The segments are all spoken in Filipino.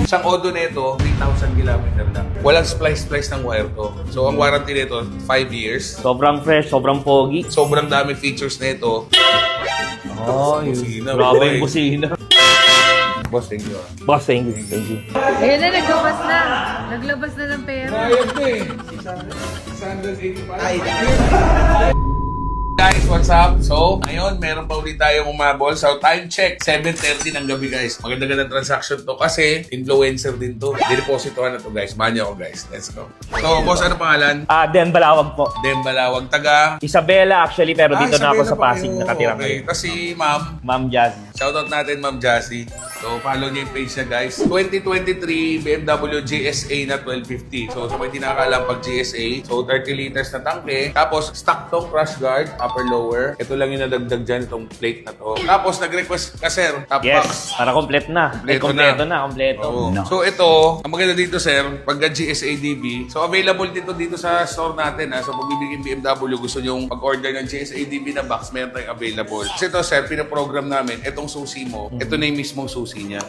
Isang Odo nito, 3,000 kilometer lang. Walang splice ng wire to. So, ang warranty nito, 5 years. Sobrang fresh, sobrang pogi. Sobrang dami features nito. Oh, busina, grabe boy. yung busina. Boss, thank you. Boss, thank you. Thank you. Ayan na, naglabas na. Naglabas na ng pera. Bayad na eh. 685. Guys, what's up? So, ngayon, meron pa ulit tayong umabol. So, time check, 7:30 ng gabi, guys. Maganda-ganda transaction to kasi influencer din to. Didepositohan na to, guys. Manya ako, guys. Let's go. So, boss, ano pangalan? Den Balawag po. Dem Balawag, taga... Isabela actually, pero dito na ako Isabela sa pa Pasig kayo. nakatira Okay. ngayon. Tapos si Ma'am. Ma'am Jazzy. Shoutout natin, Ma'am Jassy. So, follow niyo yung page niya, guys. 2023 BMW GSA na 1250. So, sa may di nakakaalam pag GSA, so 30 liters na tangke. Tapos, stock tong crash guard, upper lower. Ito lang yung nadagdag dyan, itong plate na to. Tapos, nag-request ka, sir, top box. Yes, para complete na. Kompleto na. Kompleto. Oo. No. So ito, ang maganda dito sir, pagka GSA DB, so available dito sa store natin ha. So pag bibigyan BMW, gusto nyong pag-order ng GSA DB na box, meron tayong available. Kasi ito sir, pinaprogram namin, itong susi mo, ito na yung mismong susi niya.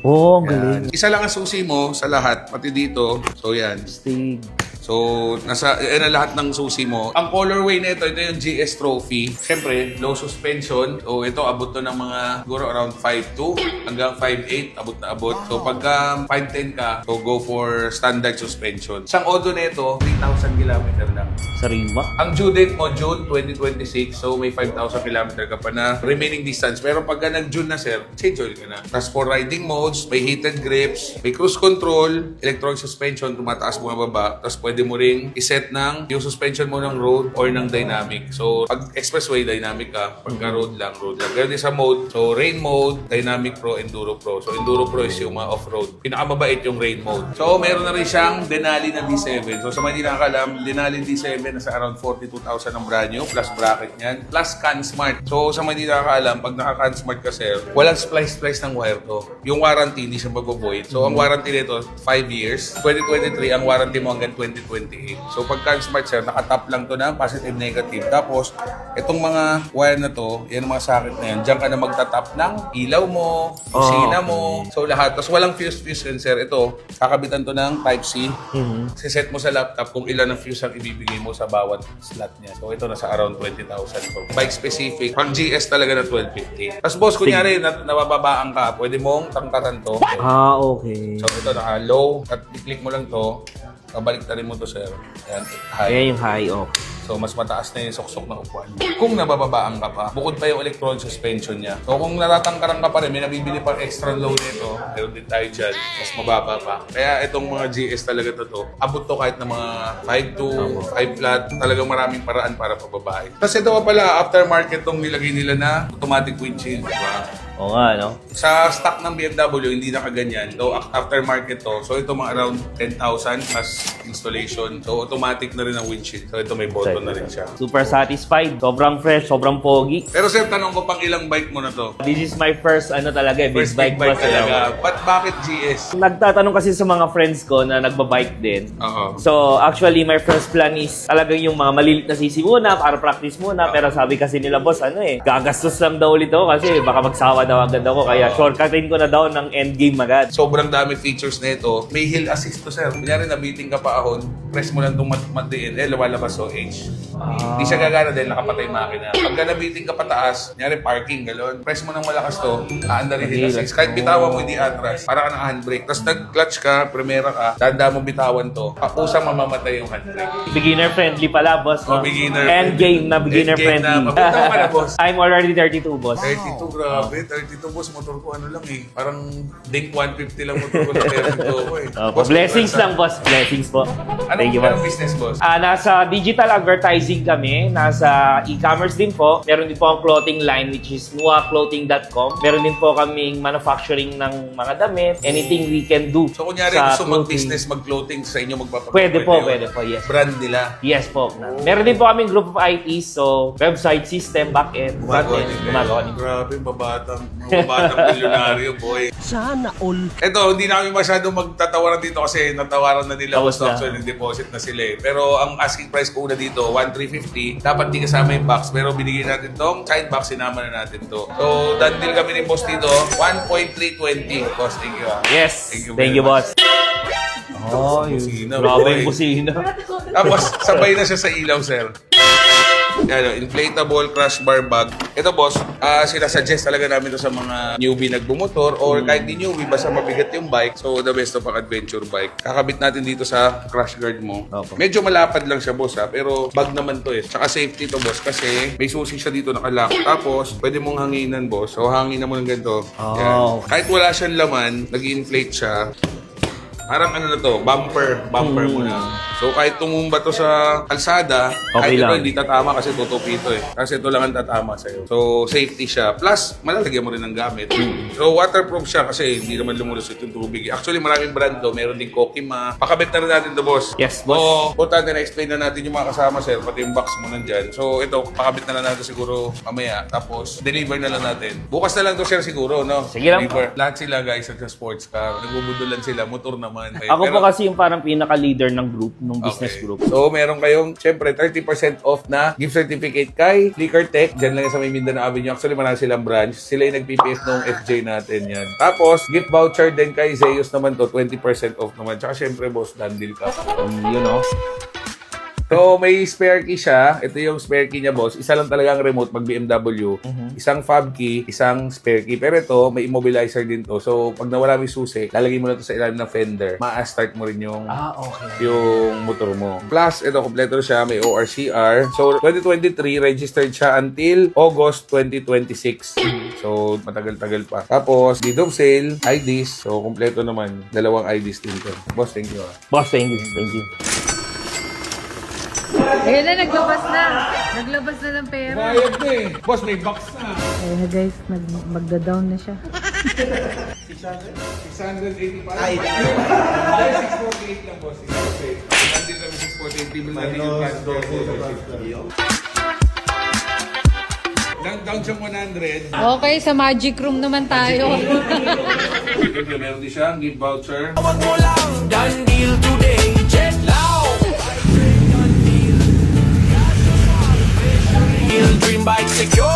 Oh, ang galing. Yan. Isa lang ang susi mo sa lahat, pati dito. So yan. Stig. So, yan ang lahat ng susi mo. Ang colorway nito, ito yung GS Trophy. Siyempre, low suspension. So, ito, abot to ng mga, siguro around 5'2 hanggang 5'8, abot na abot. So, pagka 5'10 ka, so go for standard suspension. Isang Odo nito, 3,000 kilometer lang. Sarima. Ang due date mo, June 2026. So, may 5,000 kilometer ka pa na remaining distance. Pero pagka nag-June na, sir, change oil ka na. Tapos for riding modes, may heated grips, may cruise control, electronic suspension, tumataas bumababa. Tapos pwede mo ring iset ng yung suspension mo ng road or ng dynamic. So, pag expressway, dynamic ka. Pagka road lang, road lang. Ganyan din sa mode. So, rain mode, dynamic pro, enduro pro. So, enduro pro is yung mga off-road. Pinakamabait yung rain mode. So, meron na rin siyang Denali na D7. So, sa mga hindi nakakalam, Denali D7 nasa around 42,000 ang brand new, plus bracket niyan, plus Can Smart. So, sa mga hindi nakakaalam, pag naka-Can Smart ka, sir, walang splice ng wire to. Yung warranty, hindi siya mabovoid. So, ang warranty nito, 5 years. 2023, ang warranty mo hanggang 2028. So, pag Can Smart, sir, nakatap lang to na positive, negative. Tapos, itong mga wire na to, yan ang mga socket na yan, diyan ka na magtatap ng ilaw mo, kusina mo, so lahat. Tapos, walang fuse yan, sir. Ito, kakabitan to ng Type-C. Siset mo sa laptop kung ilan ang fuse ang ibibigay mo sa bawat slot niya. So, ito nasa around 20,000 po. Bike specific, pang GS talaga na 1250. Tapos, boss, kunyari, nabababaan ka, pwede mong tangkatan to. Okay. So, ito naka-low, at i-click mo lang to, babalik na rin mo to, sir. Ayan, high. Ayan yung high, okay. So, mas mataas na yung soksok ng upuan. Kung nabababaan ka pa, bukod pa yung electron suspension niya. So, kung natatangkaran ka pa rin, may nabibili pa extra low nito, meron din tayo dyan, mas mababa pa. Kaya itong mga GS talaga to, abot to kahit na mga 5'2", 5 flat, talagang maraming paraan para pababae. Tapos ito pa pala, aftermarket tong nilagay nila na automatic windshield. Diba? Oo nga, no? Sa stock ng BMW, hindi na kaganyan. So, aftermarket to. So, ito mga around 10,000 plus installation. So, automatic na rin ang windshield. So, ito may button na rin siya. Super satisfied. Sobrang fresh, sobrang pogi. Pero sir, tanong ko pang ilang bike mo na to? This is my first, big First bike big bike boss. talaga. But bakit GS? Nagtatanong kasi sa mga friends ko na nagbabike din. Oo. So, actually, my first plan is talagang yung mga malilit na sisi muna para practice muna. Pero sabi kasi nila, boss, gagastos lang daw ulit ako kasi baka magsawa daw agad ako. Kaya shortcutin ko na daw ng endgame agad. Sobrang dami features nito. May hill assist to, sir. Kunyari, nabiting ka pa ahon, press mo lang itong matiin, lumalabas so H. Hindi siya gagana dahil nakapatay makina. Pagka nabiting ka pataas, kunyari parking, galon, press mo ng malakas to, aandar yung hill assist. Kahit bitawan mo, hindi atras. Para ka ng handbrake. Tapos nag-clutch ka, primera ka, tanda mo bitawan to, kapusang mamamatay yung handbrake. Beginner friendly pala, boss. Oh, beginner Endgame na beginner Endgame friendly. na. Mabitaw ka na, boss. I'm already 32, boss. 32, grabe. 32, boss. Motor ko ano lang eh. Parang Dink 150 lang motor ko na 32 ko eh. Boss, Blessings congrats, lang, boss. Blessings po. Thank you, Anong boss. business, boss? Nasa digital advertising kami, nasa e-commerce din po. Meron din po ang clothing line which is nuaclothing.com. Meron din po kaming manufacturing ng mga damit. Anything we can do. So, kunyari sa gusto clothing. mag-business, mag-clothing sa inyo magpapagawa. Pwede po, yun. yes. Brand nila. Yes po. Meron din po kaming group of ITs, so website, system, back-end, front-end, gumagawa din. Grabe, mabatang milyonaryo, boy. Sana all. Ito, hindi na kami masyadong magtatawaran dito kasi natawaran na nila Tapos sa na. actual deposit na sila eh. Pero ang asking price ko una dito, 350. Dapat di kasama yung box, pero binigyan natin tong side box, sinama na natin to. So, done deal kami ni boss dito. 1.320. Boss, thank you. Yes. Thank you Thank very you, boss. Oh, busina, Grabe boy. yung busina. Tapos, sabay na siya sa ilaw, sir. Yan, inflatable crush bar bag. Ito, boss, sinasuggest talaga namin to sa mga newbie nagbumotor or kahit di newbie, basta mabigat yung bike. So, the best of ang adventure bike. Kakabit natin dito sa crash guard mo. Opo. Medyo malapad lang siya, boss, ha? Pero bag naman to eh. Tsaka safety to, boss, kasi may susi siya dito nakalock. Tapos, pwede mong hanginan, boss. So, hanginan mo ng ganito. Oh. Yan. Kahit wala siyang laman, nag-inflate siya. Parang ano na to, bumper mo na. So kahit tumumba to sa kalsada, Okay kahit ito lang. hindi tatama kasi tutupi ito eh. Kasi ito lang ang tatama sa'yo. So safety siya. Plus, malalagyan mo rin ng gamit. So waterproof siya kasi hindi naman lumulusot yung tubig. Actually maraming brand to. Meron din Kokima. Pakabit na rin natin to, boss. Yes, boss. So, importante na explain na natin yung mga kasama, sir. Pati yung box mo nandyan. So ito, pakabit na lang natin siguro mamaya. Tapos, deliver na lang natin. Bukas na lang to, sir, siguro, no? Sige lang. Deliver. Lahat sila, guys, sa sports car. Nagbubudulan sila. Motor naman. Ako po kasi yung parang pinaka-leader ng group, ng business Okay. group. So, meron kayong, syempre, 30% off na gift certificate kay Flickr Tech. Diyan lang yan sa may Mindanao Avenue. Actually, marami silang branch. Sila yung nag-PPF ng FJ natin yan. Tapos, gift voucher din kay Zeus naman to. 20% off naman. Tsaka, syempre, boss, dandil ka. You know? So, may spare key siya. Ito yung spare key niya, boss. Isa lang talaga ang remote pag BMW. Isang fob key, isang spare key. Pero ito, may immobilizer din to. So, pag nawala may susi, lalagay mo na to sa ilalim ng fender. Ma-start mo rin yung Okay. yung motor mo. Plus, ito, kompleto siya. May ORCR. So, 2023, registered siya until August 2026. So, matagal-tagal pa. Tapos, deed of sale, IDs. So, kompleto naman. Dalawang IDs din to. Boss, thank you. Boss, thank you. Thank you. Ayun na, naglabas na. Naglabas na ng pera. Bayad na eh. Boss, may box na. Ayun guys, magda-down na siya. 685. Ay, 648 lang, boss. 648. Nandito kami 648. Table natin yung transfer. Down siyang 100. Okay, sa magic room naman tayo. Meron din siyang gift voucher. Wag mo lang, done deal today, jet lao. Dream bike secure.